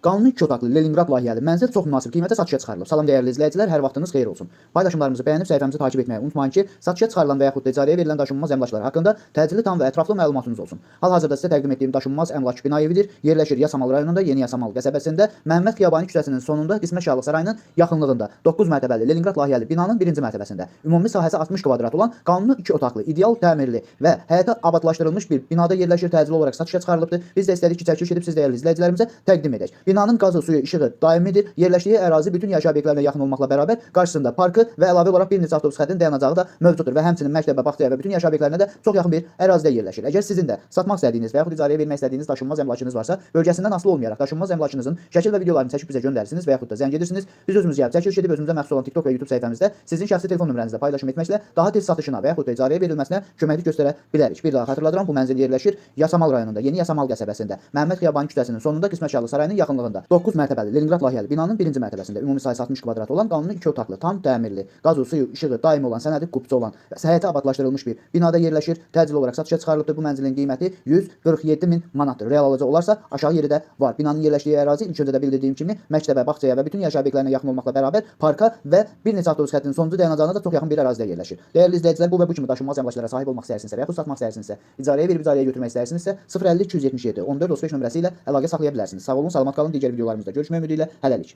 Qanuni 2 otaqlı Leninqrad layihəli mənzil çox münasib qiymətə satışa çıxarılıb. Salam dəyərli izləyicilər, hər vaxtınız xeyir olsun. Paylaşımlarımızı bəyənib səhifəmizi takip etməyi unutmayın ki, satışa çıxarılan və yaxud da icarəyə verilən daşınmaz əmlaklar haqqında təcili, tam və ətraflı məlumatınız olsun. Hal-hazırda sizə təqdim etdiyim daşınmaz əmlak bina evidir. Yerləşir Yasamal rayonunda, Yeni Yasamal qəsəbəsində, Məhəmməd Xiyabani küçəsinin sonunda, Qismət Şahlıq sarayının yaxınlığında 9 mərtəbəli Leninqrad layihəli binanın 1-ci mərtəbəsində ümumi sahəsi 60 kvadrat olan qanuni 2 otaqlı, ideal təmirli və həyata abadlaşdırılmış bir binada yerləşir, təcili olaraq satışa çıxarılıbdır. Biz də istədik ki, çəkiliş edib siz dəyərli izləyicilərimizə təqdim edək. Binanın qazı, suyu, işığı daimidir. Yerləşdiyi ərazi bütün yaşayış obyektlərinə yaxın olmaqla bərabər qarşısında parkı və əlavə olaraq bir neçə avtobus xəttinin dayanacağı da mövcuddur və həmçinin məktəbə, bağçaya və bütün yaşayış obyektlərinə də çox yaxın bir ərazidə yerləşir. Əgər sizin də satmaq istədiyiniz və yaxud icarəyə vermək istədiyiniz daşınmaz əmlakınız varsa, bölgəsindən asılı olmayaraq daşınmaz əmlakınızın şəkil və videolarını çəkib bizə göndərirsiniz və yaxud da zəng edirsiniz. Biz özümüz gəlib çəkiliş edib özümüzə məxsus olan TikTok və YouTube səhifəmizdə sizin şəxsi telefon nömrənizlə paylaşım etməklə daha tez satışına və yaxud da icarəyə verilməsinə köməklik göstərə bilərik. Bir daha xatırladıram, bu mənzil yerləşir Yasamal rayonunda, Yeni Yasamal qəsəbəsində, Məhəmməd Xiyabani küçəsinin sonunda, Qismət Şahlıq sarayının yaxınlığında 9 mərtəbəli Leninqrad layihəli binanın 1-ci mərtəbəsində ümumi sayısı 60 kvadrat olan qanuni 2 otaqlı, tam təmirli, qazı, suyu, işığı daimi olan, sənədi qupçu olan, həyata abadlaşdırılmış bir binada yerləşir. Təcili olaraq satışa çıxarılıbdır. Bu mənzilin qiyməti 147 min manatdır. Real alacaq olarsa aşağı yeri də var. Binanın yerləşdiyi ərazi ilk öncə də bildirdiyim kimi məktəbə, bağçaya və bütün yaşayış obyektlərinə yaxın olmaqla bərabər parka və bir neçə avtobus xəttinin sonuncu dayanacağına da çox yaxın bir ərazidə yerləşir. Dəyərli izləyicilər, bu və bu kimi daşınmaz əmlaklara sahib olmaq istəyirsinizsə və yaxud satmaq istəyirsinizsə, icarəyə verib icarəyə götürmək istəyirsinizsə 050 277 14 35 nömrəsi ilə əlaqə saxlaya bilərsiniz. Sağ olun, salamat qalın. Digər videolarımızda görüşmək ümidi ilə hələlik.